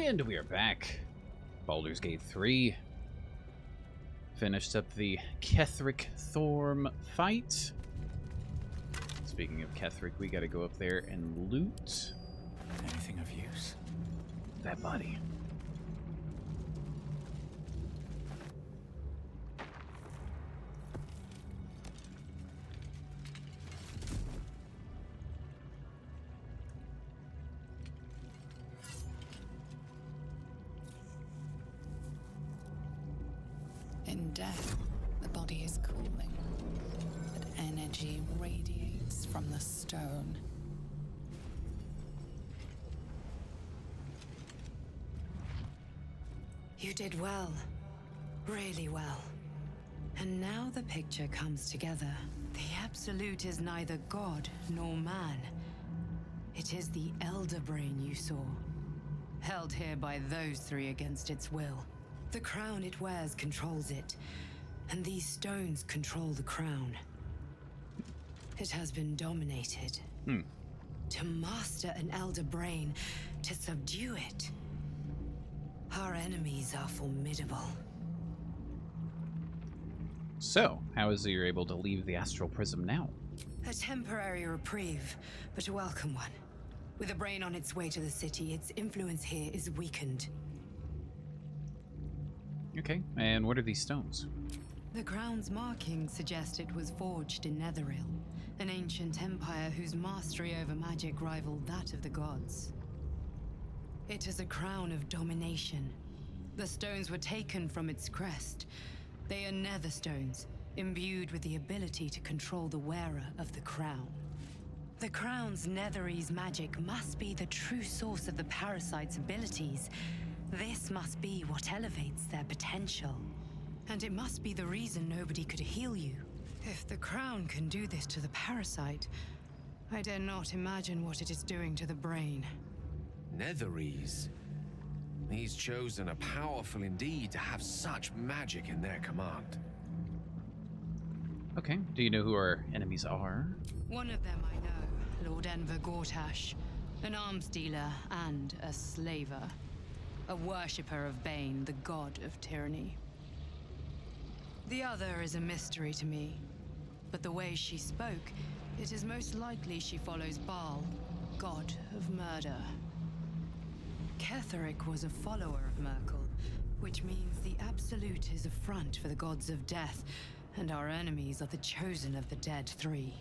And we are back. Baldur's Gate 3. Finished up the Ketheric Thorm fight. Speaking of Ketheric, we gotta go up there and loot. Anything of use? That body. In death, the body is cooling, but energy radiates from the stone. You did well. Really well. And now the picture comes together. The Absolute is neither god nor man. It is the Elder Brain you saw, held here by those three against its will. The crown it wears controls it, and these stones control the crown. It has been dominated. To master an Elder Brain, to subdue it. Our enemies are formidable. So, how is it you're able to leave the Astral Prism now? A temporary reprieve, but a welcome one. With a brain on its way to the city, its influence here is weakened. Okay, and what are these stones? The crown's markings suggest it was forged in Netheril, an ancient empire whose mastery over magic rivaled that of the gods. It is a crown of domination. The stones were taken from its crest. They are nether stones, imbued with the ability to control the wearer of the crown. The crown's Netherese magic must be the true source of the parasite's abilities. This must be what elevates their potential. And it must be the reason nobody could heal you. If the crown can do this to the parasite, I dare not imagine what it is doing to the brain. Netherese. These chosen are powerful indeed to have such magic in their command. Okay, do you know who our enemies are? One of them I know, Lord Enver Gortash, an arms dealer and a slaver. A worshipper of Bane, the god of tyranny. The other is a mystery to me, but the way she spoke, it is most likely she follows Baal, god of murder. Ketheric was a follower of Merkel, which means the Absolute is a front for the gods of death, and our enemies are the chosen of the dead three.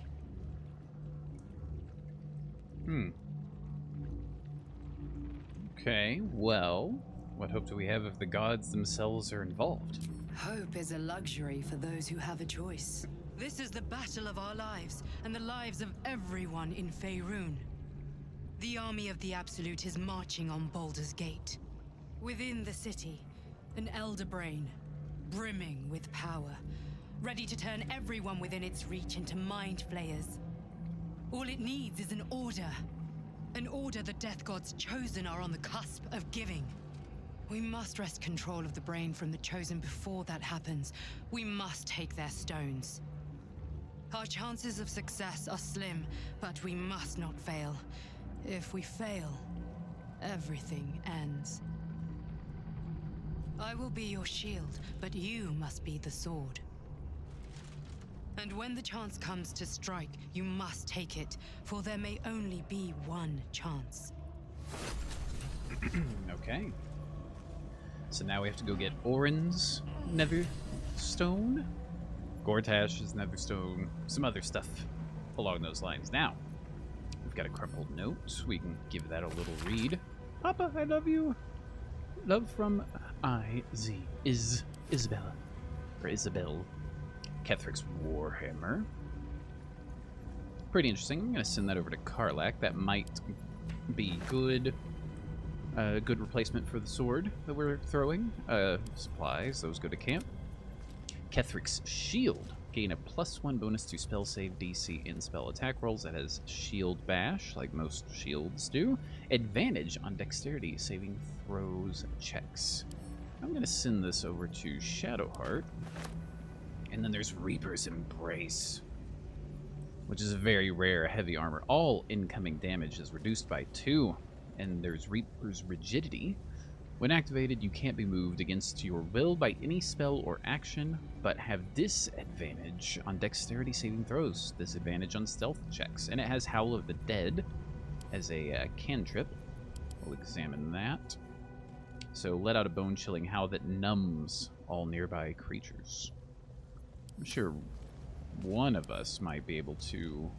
Okay, well, what hope do we have if the gods themselves are involved? Hope is a luxury for those who have a choice. This is the battle of our lives, and the lives of everyone in Faerun. The army of the Absolute is marching on Baldur's Gate. Within the city, an Elder Brain, brimming with power, ready to turn everyone within its reach into mind flayers. All it needs is an order. An order the Death Gods chosen are on the cusp of giving. We must wrest control of the brain from the chosen before that happens. We must take their stones. Our chances of success are slim, but we must not fail. If we fail, everything ends. I will be your shield, but you must be the sword. And when the chance comes to strike, you must take it, for there may only be one chance. Okay. So now we have to go get Orin's Netherstone, Gortash's Netherstone, some other stuff along those lines. Now, we've got a crumpled note. We can give that a little read. Papa, I love you. Love from Isabella. Or Isabel. Ketheric's Warhammer. Pretty interesting. I'm going to send that over to Karlach. That might be good. Good replacement for the sword that we're throwing. Supplies, those go to camp. Ketheric's Shield. Gain a +1 bonus to spell save DC in spell attack rolls. That has Shield Bash, like most shields do. Advantage on dexterity saving throws checks. I'm going to send this over to Shadowheart. And then there's Reaper's Embrace, which is a very rare heavy armor. All incoming damage is reduced by 2. And there's Reaper's Rigidity, When activated, you can't be moved against your will by any spell or action, but have disadvantage on dexterity saving throws, disadvantage on stealth checks, and it has Howl of the Dead as a cantrip. We'll examine that. So let out a bone-chilling howl that numbs all nearby creatures. I'm sure one of us might be able to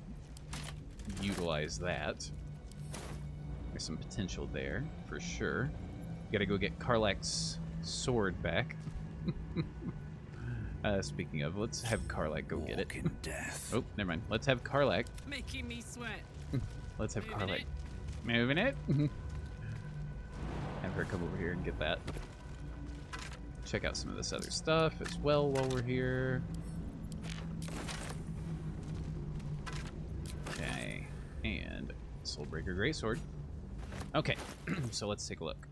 utilize that. There's some potential there, for sure. Gotta go get Karlak's sword back. Speaking of, let's have Karlak go get it. Death. Oh, never mind. Let's have Karlak. Making me sweat. Let's have Moving Karlak. it. Moving it. Have her come over here and get that. Check out some of this other stuff as well while we're here. Okay. And Soulbreaker Greatsword. Okay, so let's take a look.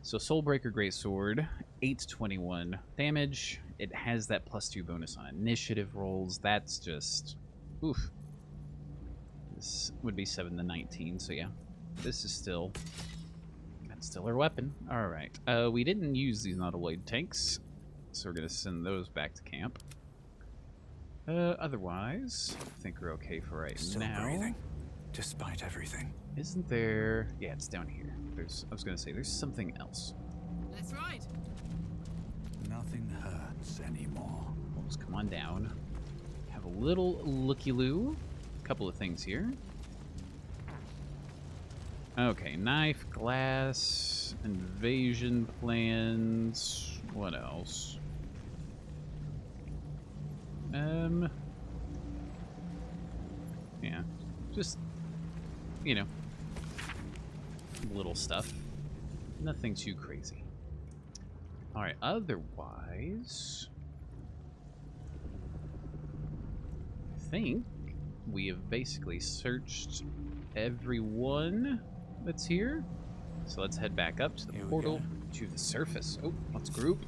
So Soulbreaker Greatsword, 821 damage. It has that +2 bonus on initiative rolls. That's just... oof. This would be 7 to 19, so yeah. This is still... that's still our weapon. Alright. We didn't use these Nautiloid tanks, so we're going to send those back to camp. Otherwise, I think we're okay for right Still now. breathing, despite everything. Isn't there... yeah, it's down here. I was going to say, there's something else. Let's ride. Nothing hurts anymore. We'll just come on down. Have a little looky-loo. Couple of things here. Okay, knife, glass, invasion plans. What else? Yeah, just, you know, little stuff. Nothing too crazy. Alright, otherwise, I think we have basically searched everyone that's here. So let's head back up to the Here we portal go. to the surface. Oh, let's group.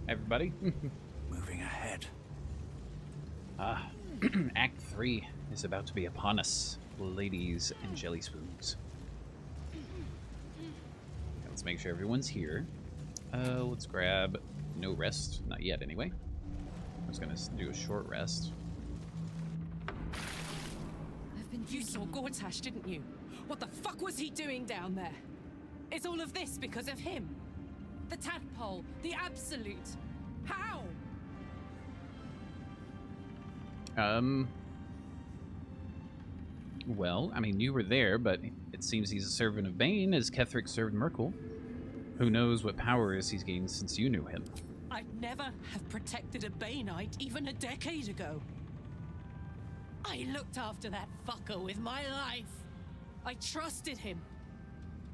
Everybody. Moving ahead. Ah, Act 3 is about to be upon us, ladies and jelly spoons. Let's make sure everyone's here. Let's grab no rest. Not yet, anyway. I was going to do a short rest. You saw Gortash, didn't you? What the fuck was he doing down there? Is all of this because of him? The tadpole, the absolute. How? Well, I mean, you were there, but it seems he's a servant of Bane, as Ketheric served Merkel. Who knows what powers he's gained since you knew him? I'd never have protected a Baneite even a decade ago. I looked after that fucker with my life. I trusted him.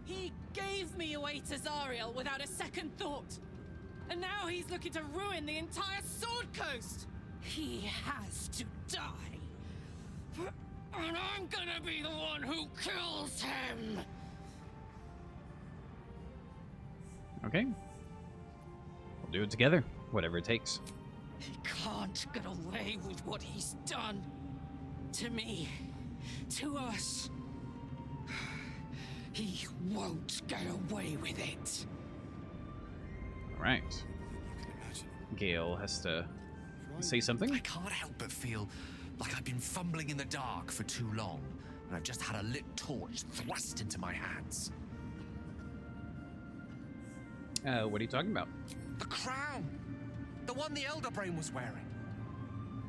He gave me away to Zariel without a second thought. And now he's looking to ruin the entire Sword Coast. He has to die. And I'm gonna be the one who kills him. Okay. We'll do it together, whatever it takes. He can't get away with what he's done. To me. To us. He won't get away with it. All right. Gale has to say something. I can't help but feel like I've been fumbling in the dark for too long, and I've just had a lit torch thrust into my hands. What are you talking about? The crown! The one the Elder Brain was wearing.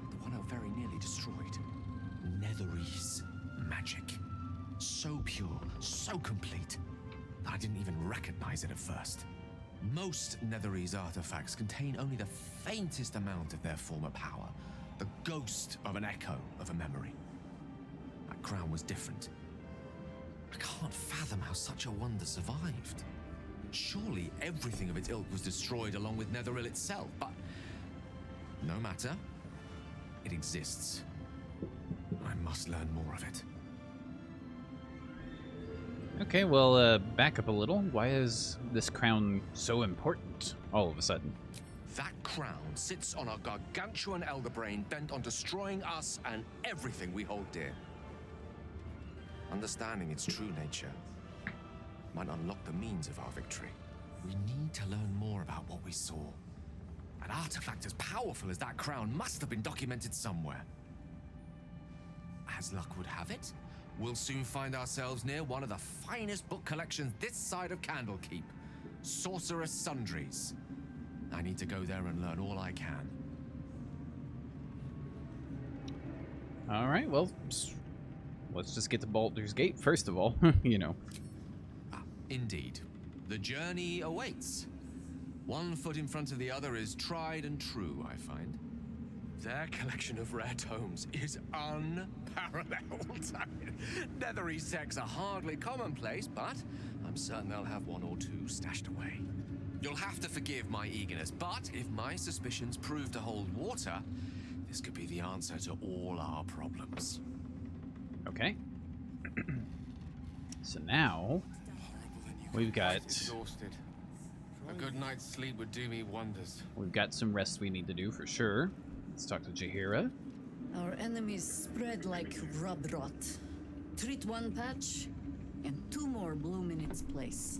The one I very nearly destroyed. Netherese magic. So pure, so complete, that I didn't even recognize it at first. Most Netherese artifacts contain only the faintest amount of their former power, the ghost of an echo of a memory. That crown was different. I can't fathom how such a wonder survived. Surely everything of its ilk was destroyed along with Netheril itself, but no matter. It exists. I must learn more of it. Okay, well, back up a little. Why is this crown so important all of a sudden? That crown sits on a gargantuan elder brain bent on destroying us and everything we hold dear. Understanding its true nature might unlock the means of our victory. We need to learn more about what we saw. An artifact as powerful as that crown must have been documented somewhere. As luck would have it, we'll soon find ourselves near one of the finest book collections this side of Candlekeep, Sorcerer's Sundries. I need to go there and learn all I can. All right, well, let's just get to Baldur's Gate first of all, you know. Indeed. The journey awaits. One foot in front of the other is tried and true, I find. Their collection of rare tomes is unparalleled. Nethery sects are hardly commonplace, but I'm certain they'll have one or two stashed away. You'll have to forgive my eagerness, but if my suspicions prove to hold water, this could be the answer to all our problems. Okay. So now we've got Exhausted. A good night's sleep would do me wonders. some rest we need to do for sure. Let's talk to Jaheira. Our enemies spread like rub rot. Treat one patch, and two more bloom in its place.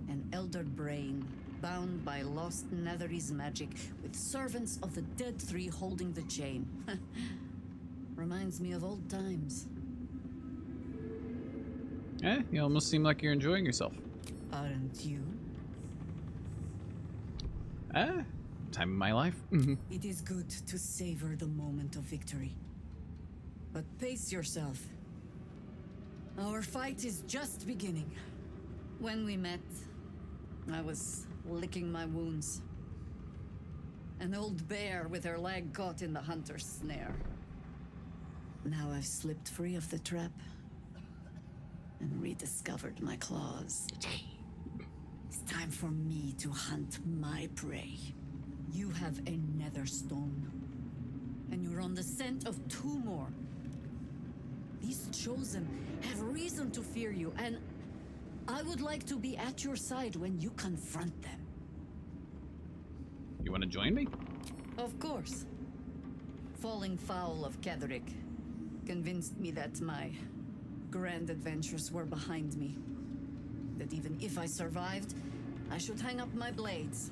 An elder brain, bound by lost Nethery's magic, with servants of the dead three holding the chain. Reminds me of old times. You almost seem like you're enjoying yourself. Aren't you? Time of my life. It is good to savor the moment of victory. But pace yourself. Our fight is just beginning. When we met, I was licking my wounds. An old bear with her leg caught in the hunter's snare. Now I've slipped free of the trap and rediscovered my claws. It's time for me to hunt my prey. You have a nether stone, and you're on the scent of two more. These chosen have reason to fear you, and I would like to be at your side when you confront them. You want to join me? Of course. Falling foul of Ketherick convinced me that my grand adventures were behind me. That even if I survived, I should hang up my blades.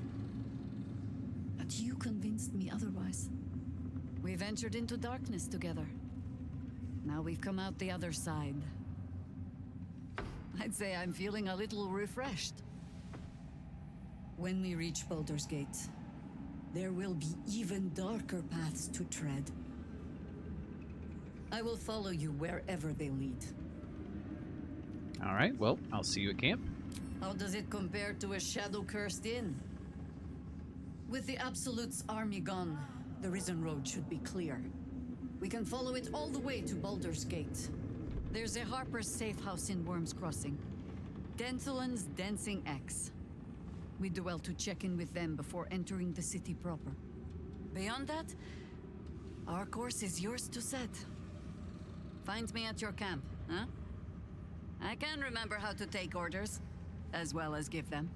But you convinced me otherwise. We ventured into darkness together. Now we've come out the other side. I'd say I'm feeling a little refreshed. When we reach Baldur's Gate, there will be even darker paths to tread. I will follow you wherever they lead. All right, well, I'll see you at camp. How does it compare to a shadow-cursed inn? With the Absolute's army gone, the Risen Road should be clear. We can follow it all the way to Baldur's Gate. There's a Harper's safe house in Worm's Crossing. Denthelan's Dancing X. We do well to check in with them before entering the city proper. Beyond that, our course is yours to set. Find me at your camp, huh? I can remember how to take orders, as well as give them.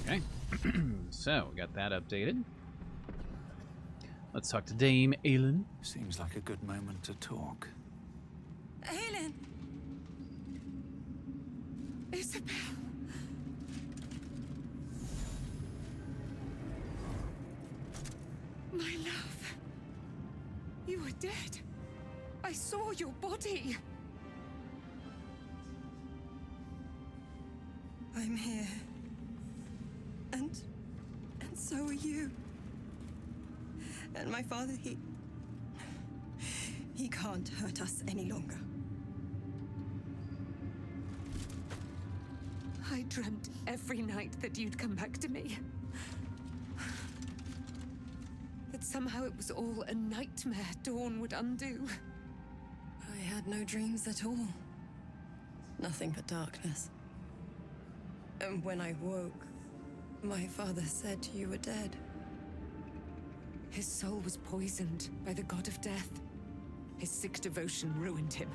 Okay. So, we got that updated. Let's talk to Dame Aelin. Seems like a good moment to talk. Aelin! Isabel! My love. You were dead. I saw your body. I'm here. And so are you. And my father, he can't hurt us any longer. I dreamt every night that you'd come back to me. That somehow it was all a nightmare Dawn would undo. I had no dreams at all. Nothing but darkness. And when I woke, my father said you were dead. His soul was poisoned by the god of death. His sick devotion ruined him.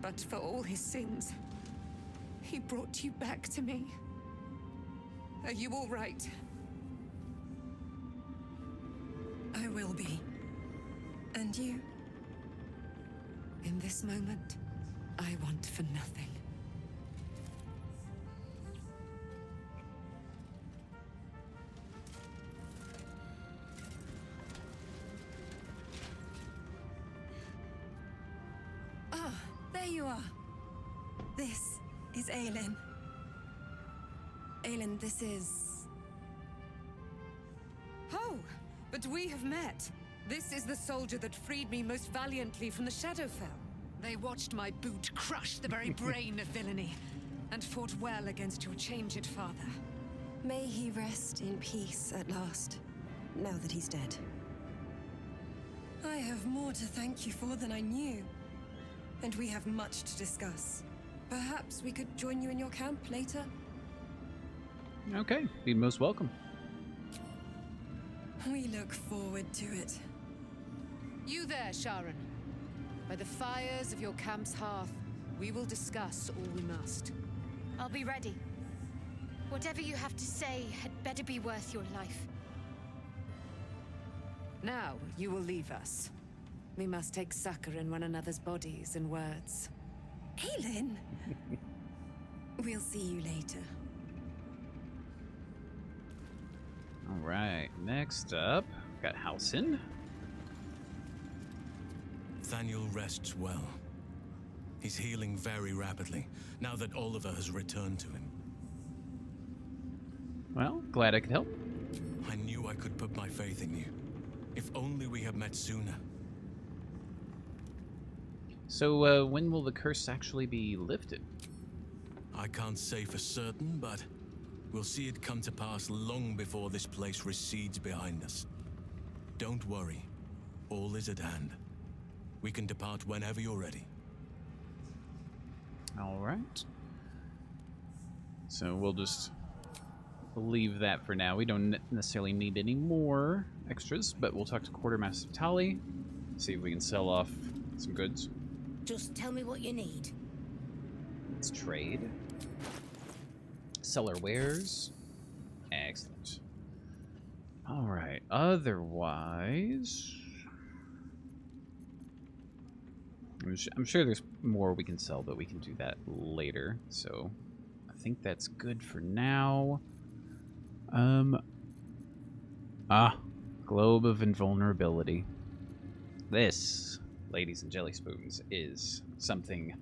But for all his sins, he brought you back to me. Are you all right? I will be. And you? In this moment, I want for nothing. there you are. This is Aelin. Aelin, this is... Oh, but we have met. This is the soldier that freed me most valiantly from the Shadowfell. They watched my boot crush the very brain of villainy, and fought well against your changed father. May he rest in peace at last, now that he's dead. I have more to thank you for than I knew, and we have much to discuss. Perhaps we could join you in your camp later? Okay, be most welcome. We look forward to it. You there, Sharon. By the fires of your camp's hearth, we will discuss all we must. I'll be ready. Whatever you have to say had better be worth your life. Now, you will leave us. We must take succor in one another's bodies and words. Aelin! We'll see you later. Alright, next up, got Halsin. Nathaniel rests well. He's healing very rapidly, now that Oliver has returned to him. Well, glad I could help. I knew I could put my faith in you. If only we had met sooner. So, when will the curse actually be lifted? I can't say for certain, but we'll see it come to pass long before this place recedes behind us. Don't worry. All is at hand. We can depart whenever you're ready. Alright. So we'll just leave that for now. We don't necessarily need any more extras, but we'll talk to Quartermaster Tali, see if we can sell off some goods. Just tell me what you need. Let's trade. Sell our wares. Excellent. Alright, otherwise... I'm sure there's more we can sell, but we can do that later. So I think that's good for now. Globe of Invulnerability. This, ladies and jelly spoons, is something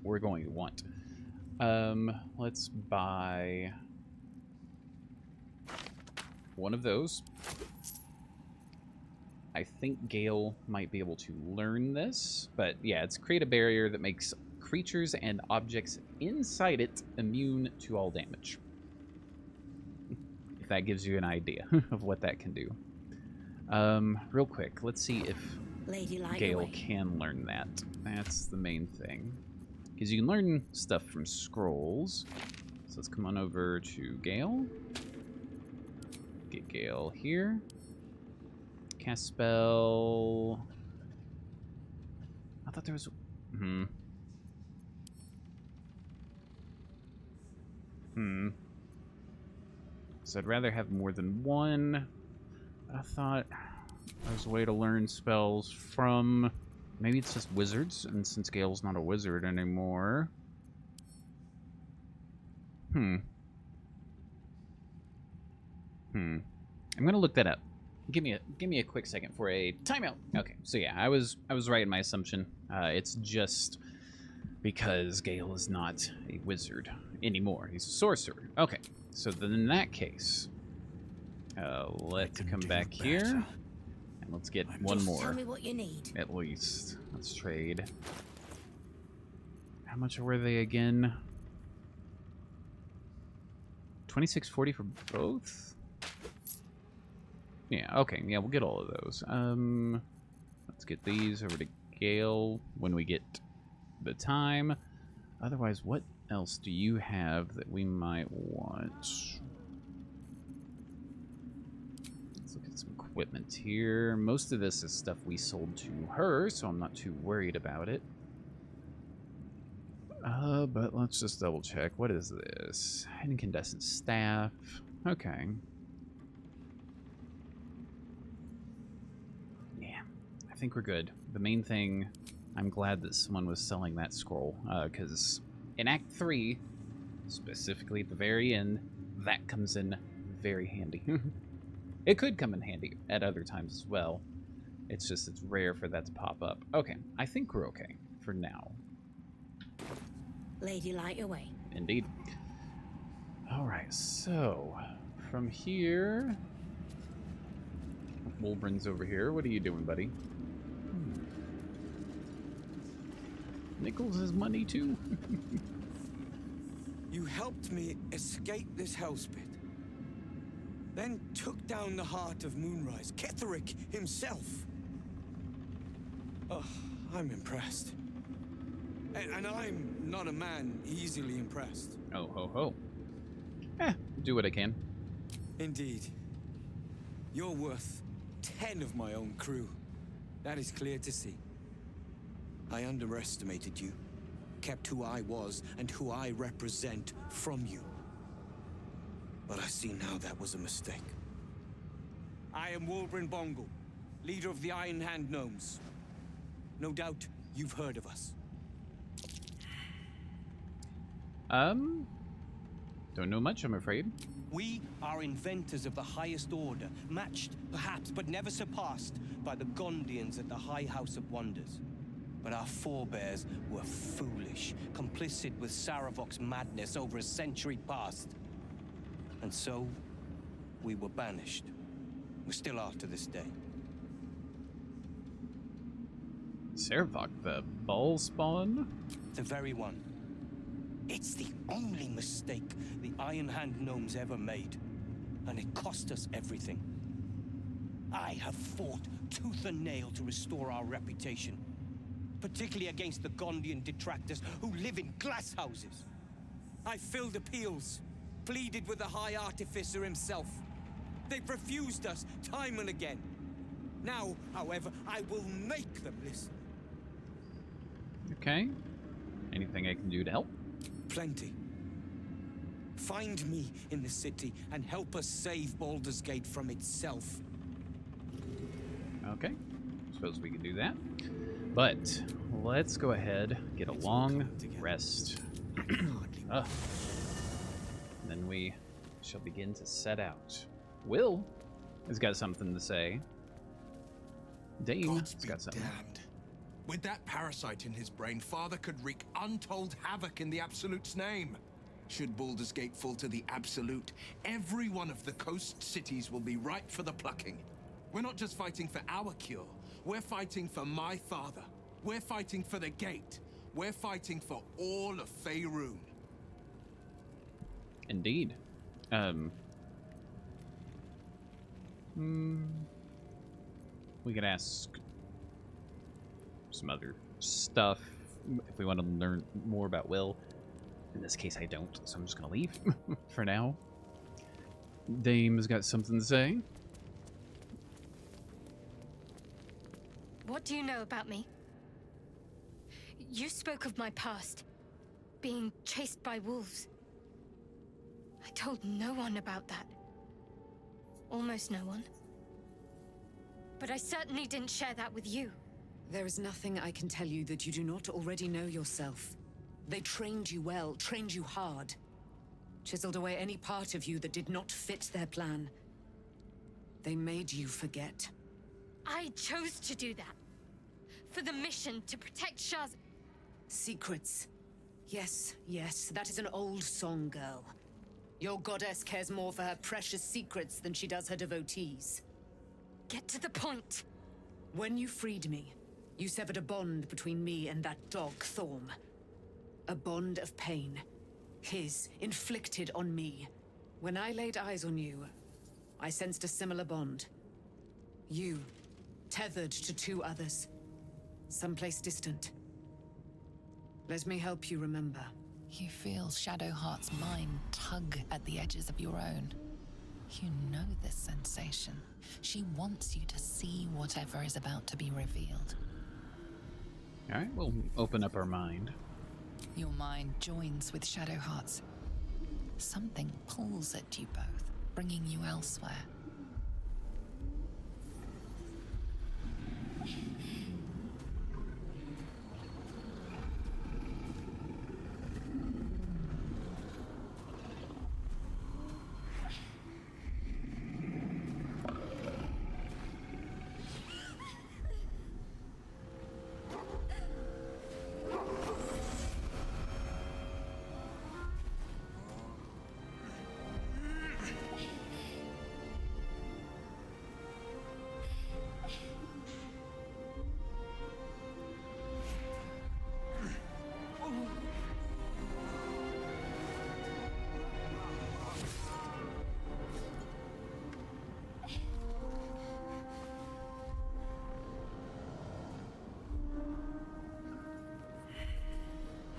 we're going to want. Let's buy one of those. I think Gale might be able to learn this, but yeah, it's create a barrier that makes creatures and objects inside it immune to all damage. If that gives you an idea of what that can do. Real quick, let's see if Gale can learn that. That's the main thing. Because you can learn stuff from scrolls. So let's come on over to Gale. Get Gale here. Cast spell. I thought there was... So I'd rather have more than one. I thought there was a way to learn spells from... Maybe it's just wizards, and since Gale's not a wizard anymore... I'm gonna look that up. Give me a quick second for a timeout. Okay, so yeah, I was right in my assumption. It's just because Gale is not a wizard anymore. He's a sorcerer. Okay, so then in that case, let's come back here and let's get one more. Tell me what you need. At least. Let's trade. How much were they again? 2640 for both? Yeah, okay, yeah, we'll get all of those. Let's get these over to Gale when we get the time. Otherwise, what else do you have that we might want? Let's look at some equipment here. Most of this is stuff we sold to her, so I'm not too worried about it. But let's just double check. What is this? Incandescent staff. Okay. I think we're good. The main thing, I'm glad that someone was selling that scroll, because in Act 3, specifically at the very end, that comes in very handy. It could come in handy at other times as well. It's just, it's rare for that to pop up. Okay, I think we're okay for now. Lady, light your way. Indeed. Alright, so from here, Wolverin's over here. What are you doing, buddy? Nichols has money too. You helped me escape this hellspit. Then took down the heart of Moonrise, Ketheric himself. Oh, I'm impressed. And I'm not a man easily impressed. Oh, ho, ho. Do what I can. Indeed. You're worth 10 of my own crew. That is clear to see. I underestimated you. Kept who I was and who I represent from you. But I see now that was a mistake. I am Wolverin Bongal, leader of the Iron Hand Gnomes. No doubt you've heard of us. Don't know much, I'm afraid. We are inventors of the highest order, matched, perhaps, but never surpassed by the Gondians at the High House of Wonders. But our forebears were foolish, complicit with Saravok's madness over a century past. And so, we were banished. We still are to this day. Saravok, the ball spawn? The very one. It's the only mistake the Iron Hand Gnomes ever made. And it cost us everything. I have fought tooth and nail to restore our reputation. Particularly against the Gondian detractors who live in glass houses. I filled appeals, pleaded with the High Artificer himself. They've refused us time and again. Now, however, I will make them listen. Okay. Anything I can do to help? Plenty. Find me in the city and help us save Baldur's Gate from itself. Okay. Suppose we can do that. But let's go ahead, get a long rest. Then we shall begin to set out. Will has got something to say. Dane has got something. Damned. With that parasite in his brain, Father could wreak untold havoc in the Absolute's name. Should Baldur's Gate fall to the Absolute, every one of the coast cities will be ripe for the plucking. We're not just fighting for our cure, we're fighting for my father. We're fighting for the Gate. We're fighting for all of Faerun. Indeed. We could ask some other stuff if we want to learn more about Will. In this case, I don't, so I'm just going to leave for now. Dame has got something to say. What do you know about me? You spoke of my past, being chased by wolves. I told no one about that. Almost no one. But I certainly didn't share that with you. There is nothing I can tell you that you do not already know yourself. They trained you well, trained you hard. Chiseled away any part of you that did not fit their plan. They made you forget. I chose to do that. For the mission to protect Shah's... Secrets. Yes, yes, that is an old song, girl. Your goddess cares more for her precious secrets than she does her devotees. Get to the point. When you freed me, you severed a bond between me and that dog, Thorm. A bond of pain. His, inflicted on me. When I laid eyes on you, I sensed a similar bond. You, tethered to two others. Someplace distant. Let me help you remember. You feel Shadowheart's mind tug at the edges of your own. You know this sensation. She wants you to see whatever is about to be revealed. Alright, we'll open up our mind. Your mind joins with Shadowheart's. Something pulls at you both, bringing you elsewhere.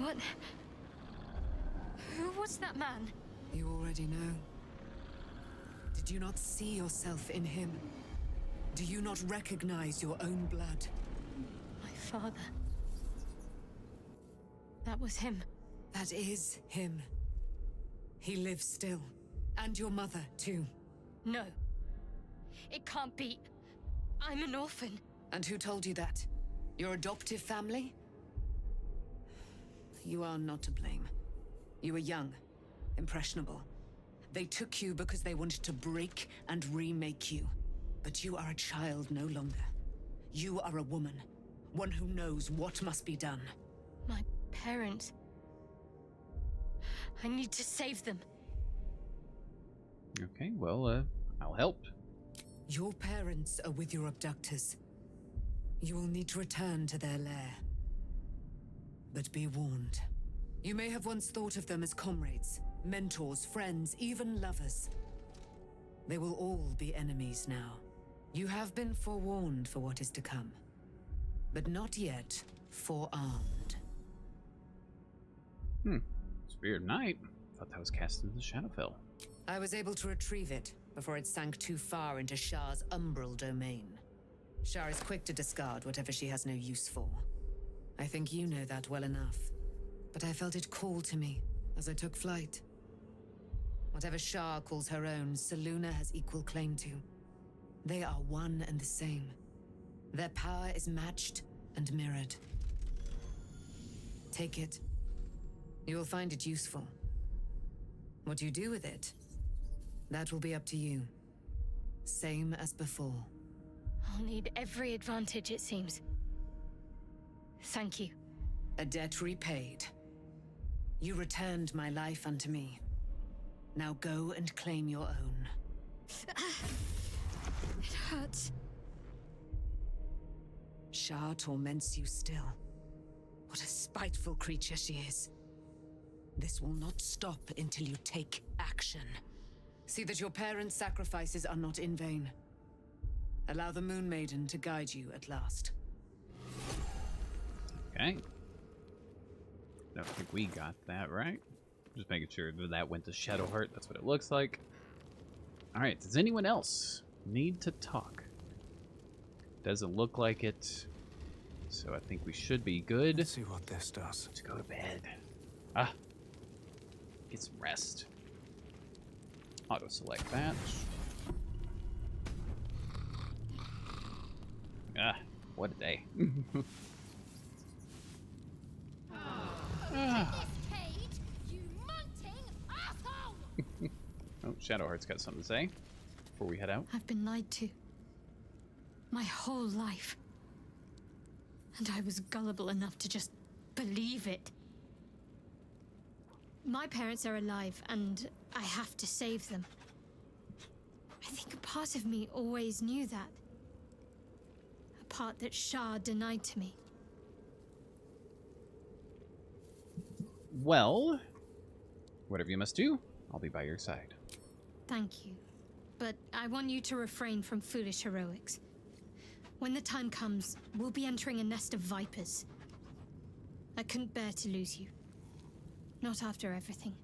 What? Who was that man? You already know. Did you not see yourself in him? Do you not recognize your own blood? My father. That was him. That is him. He lives still. And your mother, too. No. It can't be. I'm an orphan. And who told you that? Your adoptive family? You are not to blame. You were young, impressionable. They took you because they wanted to break and remake you. But you are a child no longer. You are a woman. One who knows what must be done. My parents. I need to save them. Okay, well, I'll help. Your parents are with your abductors. You will need to return to their lair. But be warned. You may have once thought of them as comrades, mentors, friends, even lovers. They will all be enemies now. You have been forewarned for what is to come, but not yet forearmed. Spear of Night. Thought that was cast into the Shadowfell. I was able to retrieve it before it sank too far into Shah's umbral domain. Shah is quick to discard whatever she has no use for. I think you know that well enough. But I felt it call to me as I took flight. Whatever Shah calls her own, Selûne has equal claim to. They are one and the same. Their power is matched and mirrored. Take it. You will find it useful. What you do with it, that will be up to you. Same as before. I'll need every advantage, it seems. Thank you. A debt repaid. You returned my life unto me. Now go and claim your own. It hurts. Shah torments you still. What a spiteful creature she is. This will not stop until you take action. See that your parents' sacrifices are not in vain. Allow the Moon Maiden to guide you at last. Okay. Don't think we got that right. Just making sure that went to Shadowheart. That's what it looks like. Alright, does anyone else need to talk? Doesn't look like it. So I think we should be good. Let's see what this does. Let's go to bed. Ah. Get some rest. Auto-select that. Ah, what a day. Oh, Shadowheart's got something to say before we head out. I've been lied to. My whole life. And I was gullible enough to just believe it. My parents are alive, and I have to save them. I think a part of me always knew that. A part that Shah denied to me. Well, whatever you must do, I'll be by your side. Thank you. But I want you to refrain from foolish heroics. When the time comes, we'll be entering a nest of vipers. I couldn't bear to lose you. Not after everything.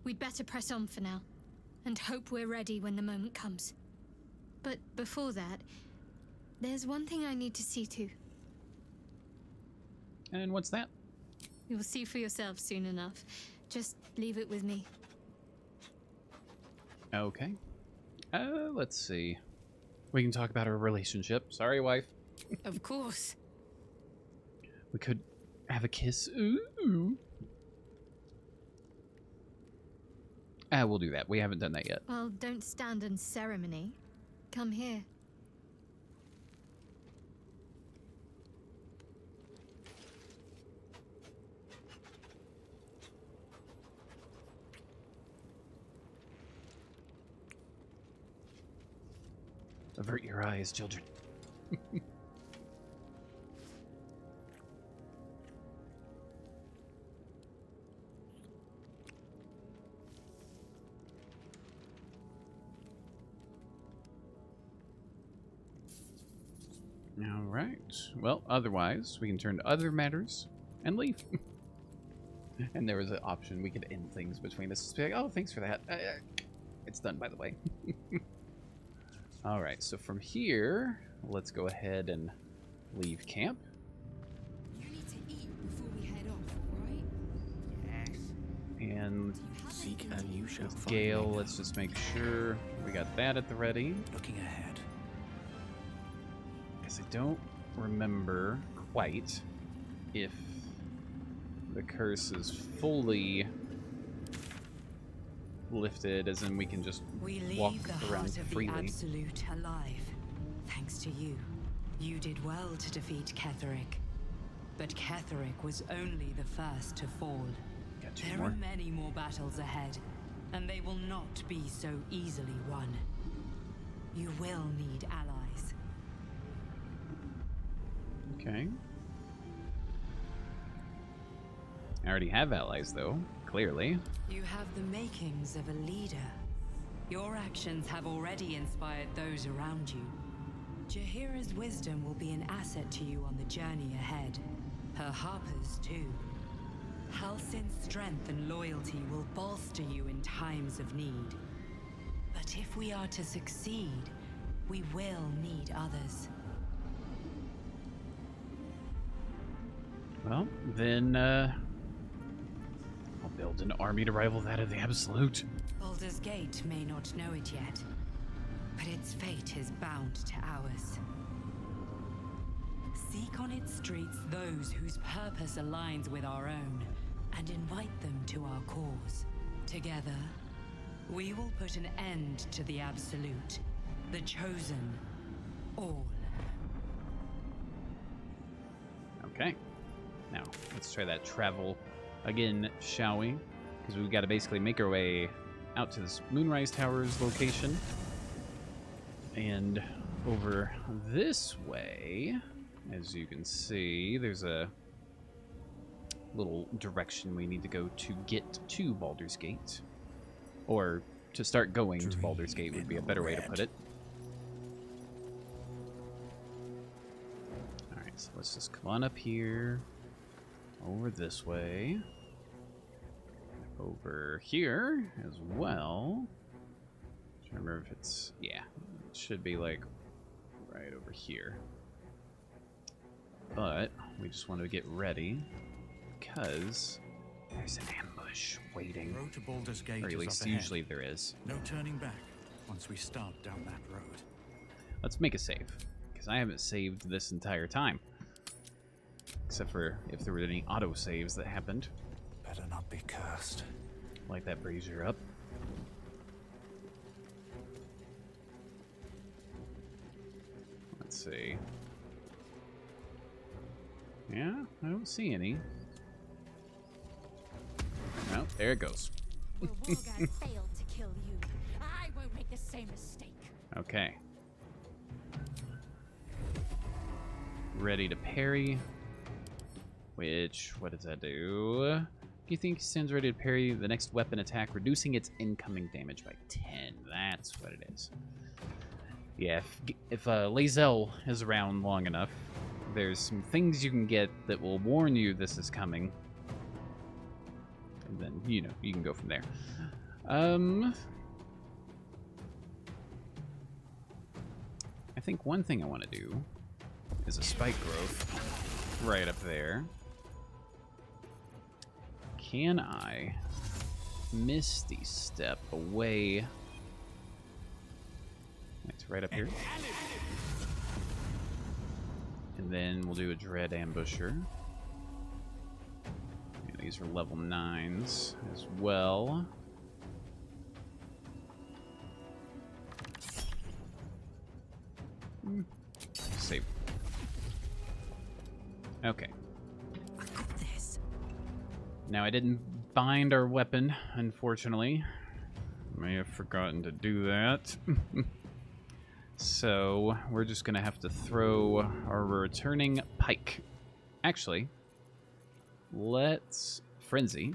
We'd better press on for now, and hope we're ready when the moment comes. But before that, there's one thing I need to see to. And what's that? You'll see for yourself soon enough. Just leave it with me. Okay. Let's see. We can talk about our relationship. Sorry, wife. Of course. We could have a kiss. Ooh. We'll do that. We haven't done that yet. Well, don't stand in ceremony. Come here. Avert your eyes, children. All right. Well, otherwise, we can turn to other matters. and leave. And there was an option we could end things between us. Just be like, oh, thanks for that. It's done, by the way. All right, so from here, let's go ahead and leave camp. You need to eat before we head off, right? Yes. And Seek and you shall with find. Gale, let's just make sure we got that at the ready. Looking ahead. Because I don't remember quite if the curse is fully lifted, as in we can just We walk leave the around heart of freely. the Absolute alive. Thanks to you. You did well to defeat Ketheric. But Ketheric was only the first to fall. Got two There more. are many more battles ahead, and they will not be so easily won. You will need allies. Okay. I already have allies, though, clearly. You have the makings of a leader. Your actions have already inspired those around you. Jahira's wisdom will be an asset to you on the journey ahead. Her harpers, too. Halsin's strength and loyalty will bolster you in times of need. But if we are to succeed, we will need others. Well, then, I'll build an army to rival that of the Absolute. Baldur's Gate may not know it yet, but its fate is bound to ours. Seek on its streets those whose purpose aligns with our own, and invite them to our cause. Together, we will put an end to the Absolute, the Chosen, all. Okay. Now, let's try that travel again, shall we? Because we've got to basically make our way out to this Moonrise Towers location. And over this way, as you can see, there's a little direction we need to go to get to Baldur's Gate. Or to start going to Baldur's Gate would be a better way to put it. Alright, so let's just come on up here. Over this way. Over here as well. I don't remember if it's... yeah, it should be like right over here. But we just want to get ready because there's an ambush waiting. Road to Baldur's Gate Or at is least up ahead. usually there is. No turning back once we start down that road. Let's make a save, because I haven't saved this entire time. Except for if there were any auto-saves that happened. Better not be cursed. Light that brazier up. Let's see. Yeah, I don't see any. Oh, there it goes. Well, Wolgar failed to kill you. I won't make the same mistake. Okay. Ready to parry. Which, what does that do? You think stands ready to parry the next weapon attack, reducing its incoming damage by 10. That's what it is. Yeah, if lae'zel is around long enough, there's some things you can get that will warn you this is coming. And then, you know, you can go from there. I think one thing I want to do is a spike growth right up there. Can I Misty Step away? It's right up here. And then we'll do a Dread Ambusher. Yeah, these are level 9s as well. Save. Okay. I got this. Now, I didn't bind our weapon, unfortunately. May have forgotten to do that. So, we're just going to have to throw our returning pike. Actually, let's frenzy.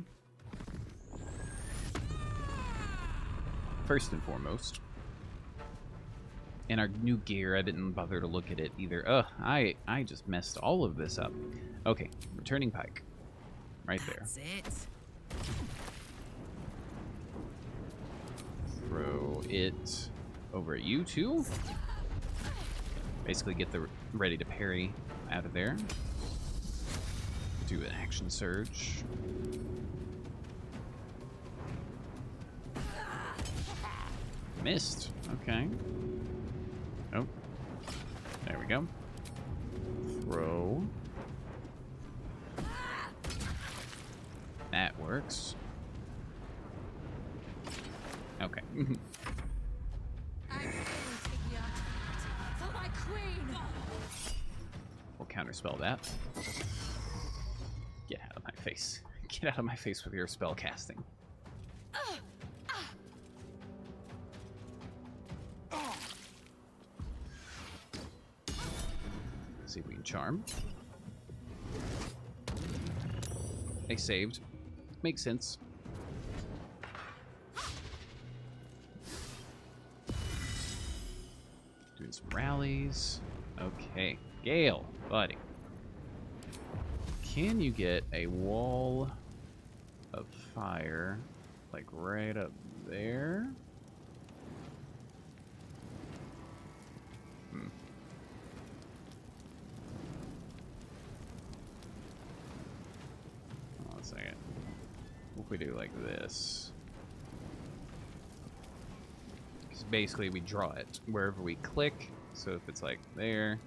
First and foremost. And our new gear, I didn't bother to look at it either. Ugh, I just messed all of this up. Okay, returning pike. right there. That's it. Throw it over at you two. Basically get the ready to parry out of there. Do an action surge. Missed. Okay. Oh. There we go. Throw. That works. Okay. For my queen. We'll counterspell that. Get out of my face. Get out of my face with your spell casting. See if we can charm. They saved. Makes sense. Doing some rallies. Okay. Gale, buddy. Can you get a wall of fire, like right up there? Hold on a second. What if we do like this? Because basically we draw it wherever we click. So if it's like there,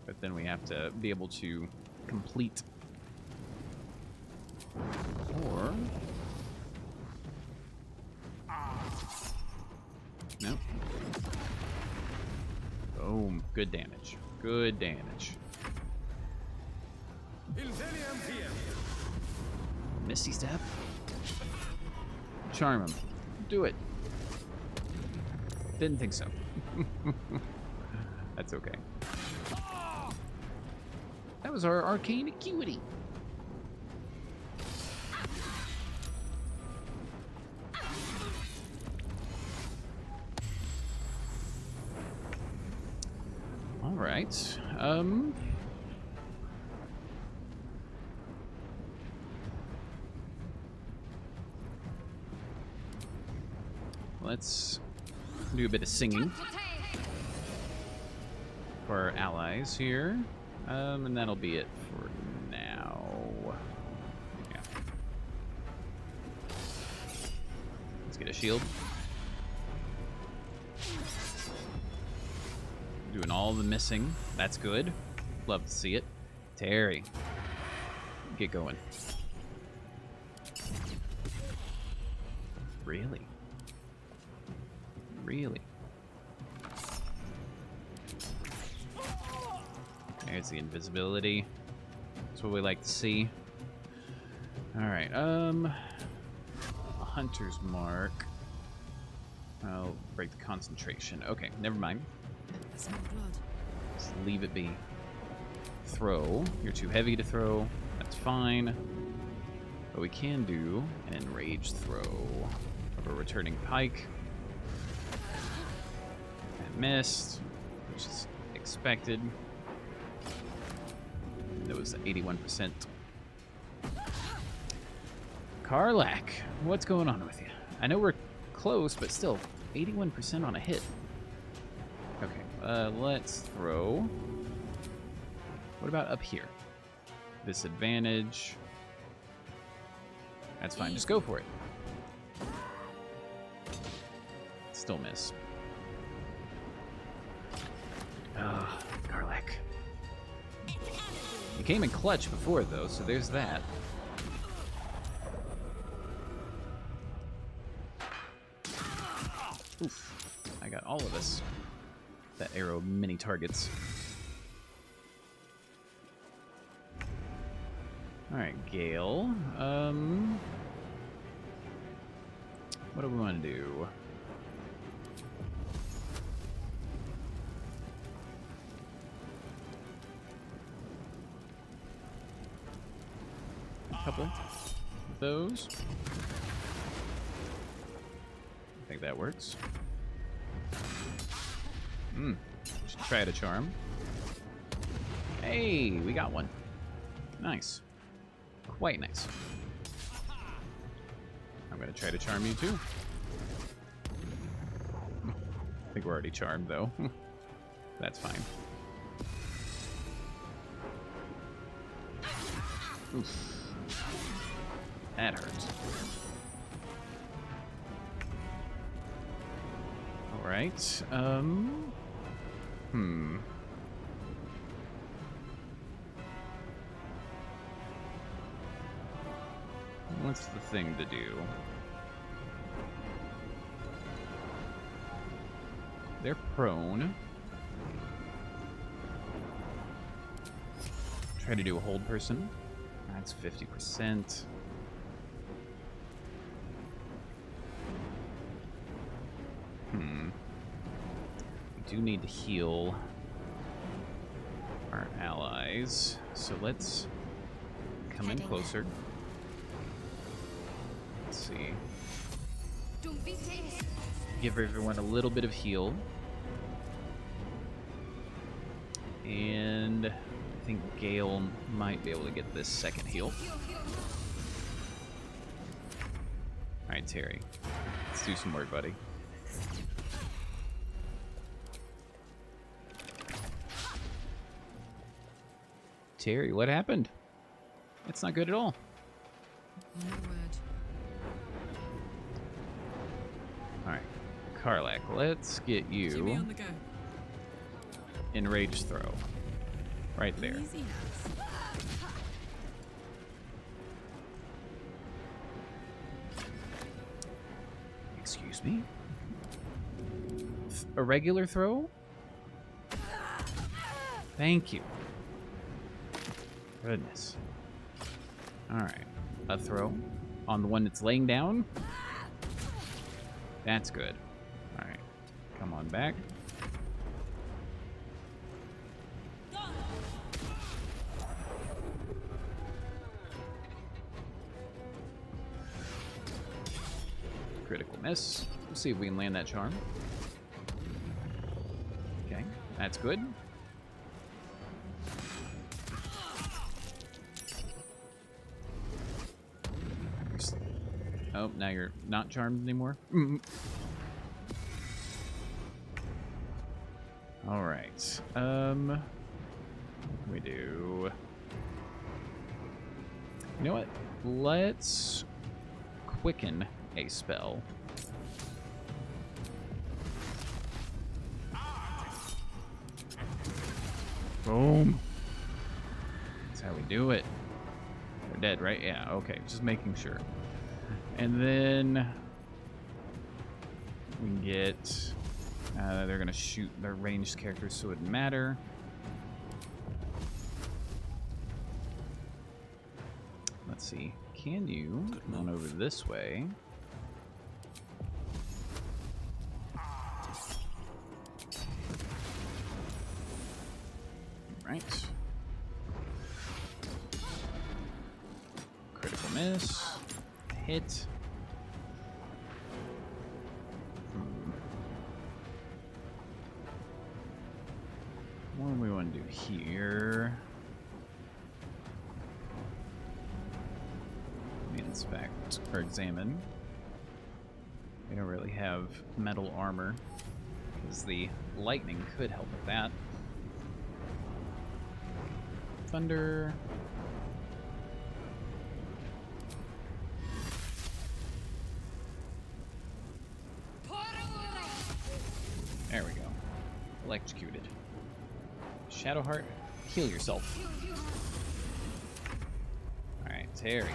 but then we have to be able to complete. Or nope. Boom. Good damage. Good damage. Misty Step. Charm him. Do it. Didn't think so. That's okay. That was our arcane acuity. All right. Let's do a bit of singing for our allies here. And that'll be it for now. Yeah. Let's get a shield. Doing all the missing. That's good. Love to see it. Terry. Get going. Really? Really? There's the invisibility. That's what we like to see. Alright, a hunter's mark. I'll break the concentration. Okay, never mind. Smell blood. Just leave it be. Throw. You're too heavy to throw. That's fine. But we can do an enraged throw of a returning pike. And missed, which is expected. That was 81%. Karlach, what's going on with you? I know we're close, but still, 81% on a hit. Okay, let's throw. What about up here? Disadvantage. That's fine, just go for it. Still miss. Ah, Karlach. You came in clutch before, though, so there's that. Oof. I got all of us. That arrow mini targets. Alright, Gale. What do we want to do? Couple of those. I think that works. Should try to charm. Hey, we got one. Nice. Quite nice. I'm gonna try to charm you too. I think we're already charmed though. That's fine. Oof. That hurts. Alright, what's the thing to do? They're prone. Try to do a hold person. That's 50%. We do need to heal our allies. So let's come in closer. Let's see. Give everyone a little bit of heal. And I think Gale might be able to get this second heal. Alright, Terry. Let's do some work, buddy. Terry, what happened? That's not good at all. No word. Alright. Karlach, let's get you On the go. in rage throw. Right there. Easy now. Excuse me? A regular throw? Thank you. Goodness. Alright. A throw on the one that's laying down. That's good. Alright. Come on back. Critical miss. Let's see if we can land that charm. Okay, that's good. Oh, now you're not charmed anymore. All right. What can we do? You know what? Let's quicken a spell. Boom. That's how we do it. They're dead, right? Yeah, okay. Just making sure. And then we can get... they're going to shoot their ranged characters, so it wouldn't matter. Let's see. Can you come on over this way? Right. Critical miss. Hit. What do we want to do here? Let me inspect or examine. We don't really have metal armor, because the lightning could help with that. Thunder. There we go. Electrocuted. Shadowheart, heal yourself. Alright, Terry.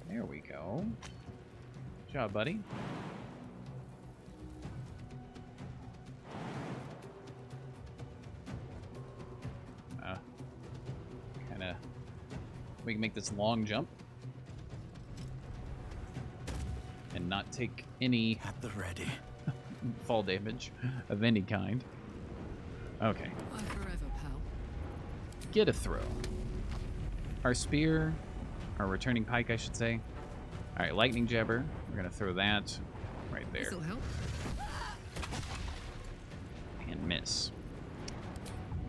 There we go. Good job, buddy. Kinda... We can make this long jump. And not take any At the ready. fall damage of any kind. Okay. Bye forever, pal. Get a throw. Our spear, our returning pike, I should say. All right, lightning jabber. We're gonna throw that right there. This'll help. And miss.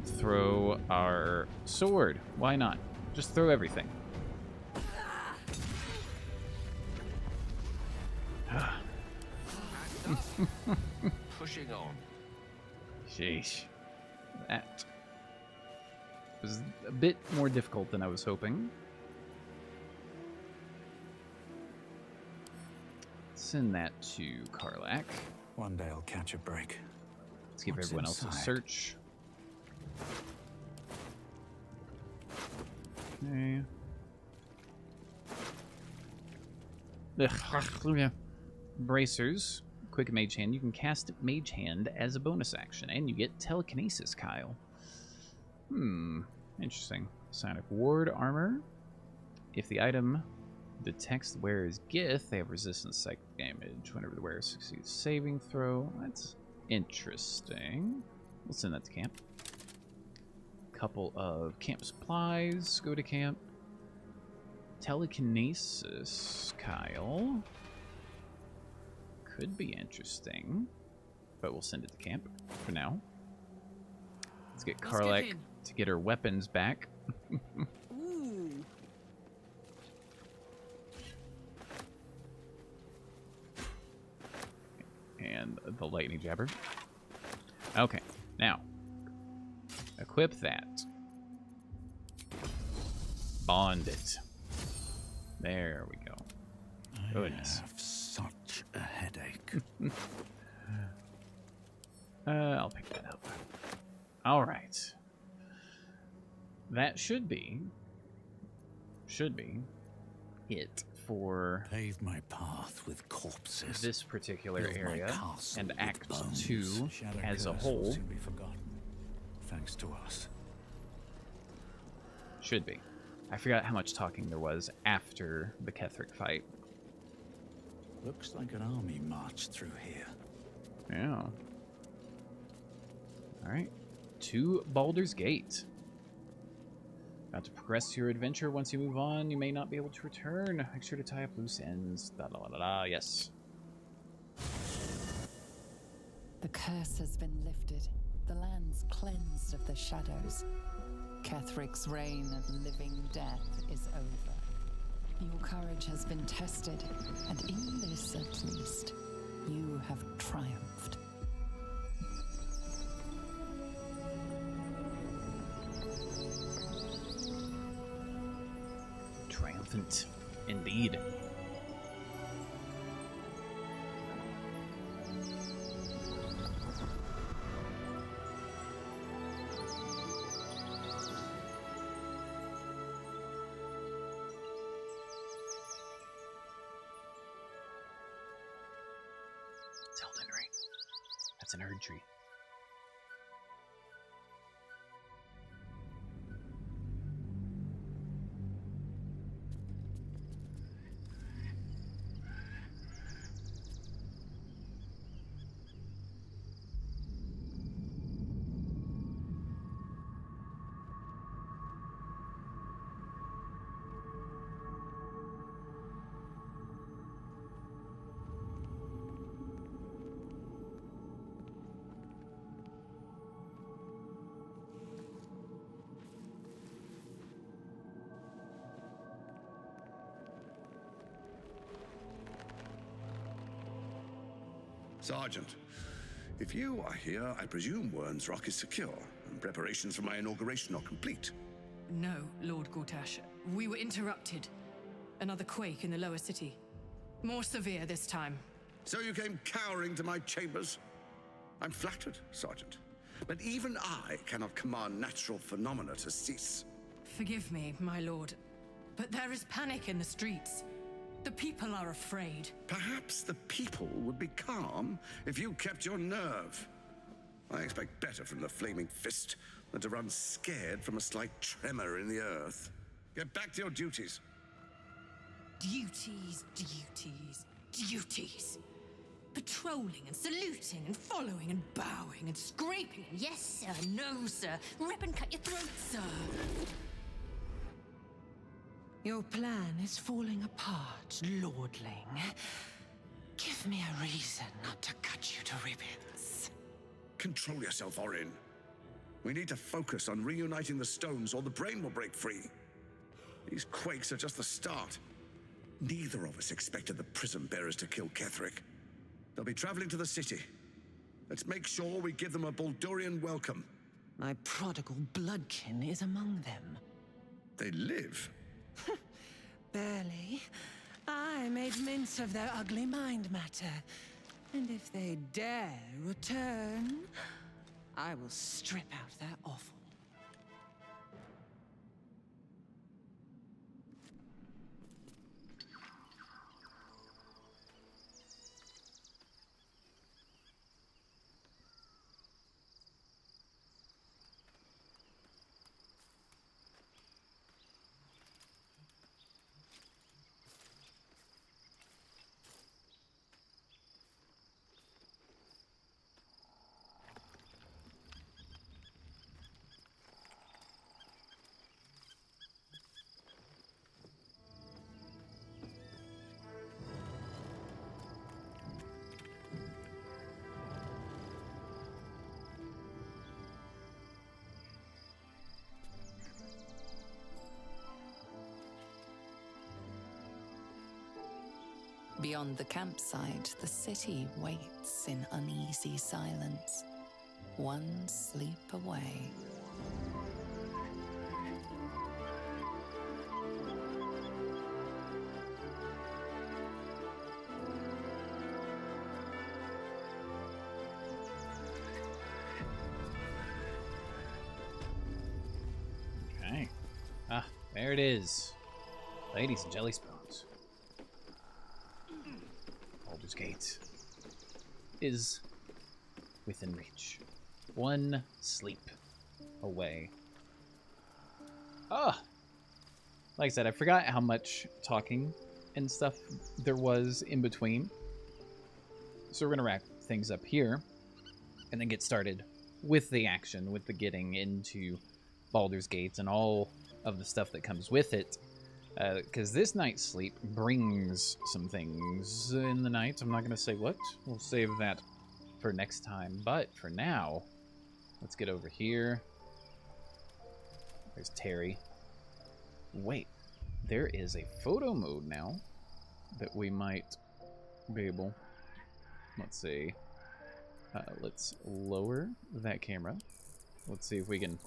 Throw our sword. Why not? Just throw everything. Pushing on. Sheesh. That was a bit more difficult than I was hoping. Send that to Karlach. One day I'll catch a break. Let's give What's everyone else a inside? search. Okay. Ugh. Bracers. Quick Mage Hand. You can cast Mage Hand as a bonus action, and you get Telekinesis, Kyle. Interesting. Psionic Ward Armor. If the item detects the wearer's Gith, they have resistance to psychic damage whenever the wearer succeeds saving throw. That's interesting. We'll send that to camp. Couple of camp supplies go to camp. Telekinesis, Kyle. Could be interesting, but we'll send it to camp for now. Let's get Karlach to get her weapons back. Ooh. And the lightning jabber. Okay, now equip that. Bond it. There we go. Goodness. I have such a headache. I'll pick that up. All right. That should be it for Pave my path with corpses. this particular Build my area, castle and with Act bones. 2 Shadow as a curse will whole soon be forgotten, thanks to us. should be. I forgot how much talking there was after the Ketheric fight. Looks like an army marched through here. Yeah. All right. To Baldur's Gate. About to progress your adventure. Once you move on, you may not be able to return. Make sure to tie up loose ends. Da da da da. Yes. The curse has been lifted. The land's cleansed of the shadows. Kethric's reign of living death is over. Your courage has been tested, and in this at least, you have triumphed. Triumphant, indeed. It's Elden Ring. That's an Erd tree. Sergeant, if you are here, I presume Wern's Rock is secure, and preparations for my inauguration are complete. No, Lord Gortash. We were interrupted. Another quake in the lower city. More severe this time. So you came cowering to my chambers? I'm flattered, Sergeant. But even I cannot command natural phenomena to cease. Forgive me, my lord, but there is panic in the streets. The people are afraid. Perhaps the people would be calm if you kept your nerve. I expect better from the Flaming Fist than to run scared from a slight tremor in the earth. Get back to your duties. Duties, duties, duties. Patrolling and saluting and following and bowing and scraping and yes sir, no sir, rip and cut your throat, sir. Your plan is falling apart, lordling. Give me a reason not to cut you to ribbons. Control yourself, Orin. We need to focus on reuniting the stones or the brain will break free. These quakes are just the start. Neither of us expected the prison bearers to kill Ketheric. They'll be traveling to the city. Let's make sure we give them a Baldurian welcome. My prodigal bloodkin is among them. They live? Barely. I made mince of their ugly mind matter. And if they dare return, I will strip out their offal. Beyond the campsite, the city waits in uneasy silence, one sleep away. Okay. Ah, there it is. Ladies and jelly spoons. Baldur's Gate is within reach. One sleep away. Ah! Like I said, I forgot how much talking and stuff there was in between. So we're going to wrap things up here and then get started with the action, with the getting into Baldur's Gate and all of the stuff that comes with it. Because this night's sleep brings some things in the night. I'm not going to say what. We'll save that for next time. But for now, let's get over here. There's Terry. Wait, there is a photo mode now that we might be able... Let's see. Let's lower that camera. Let's see if we can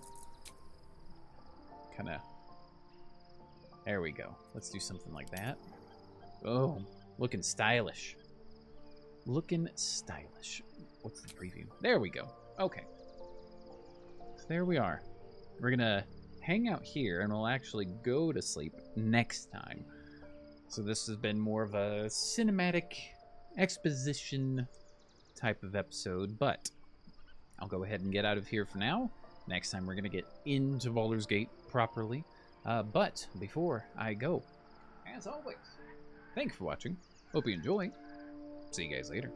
kind of... There we go. Let's do something like that. Oh, looking stylish. Looking stylish. What's the preview? There we go. Okay. So there we are. We're going to hang out here, and we'll actually go to sleep next time. So this has been more of a cinematic exposition type of episode, but I'll go ahead and get out of here for now. Next time, we're going to get into Baldur's Gate properly. But before I go, as always, thanks for watching. Hope you enjoy. See you guys later.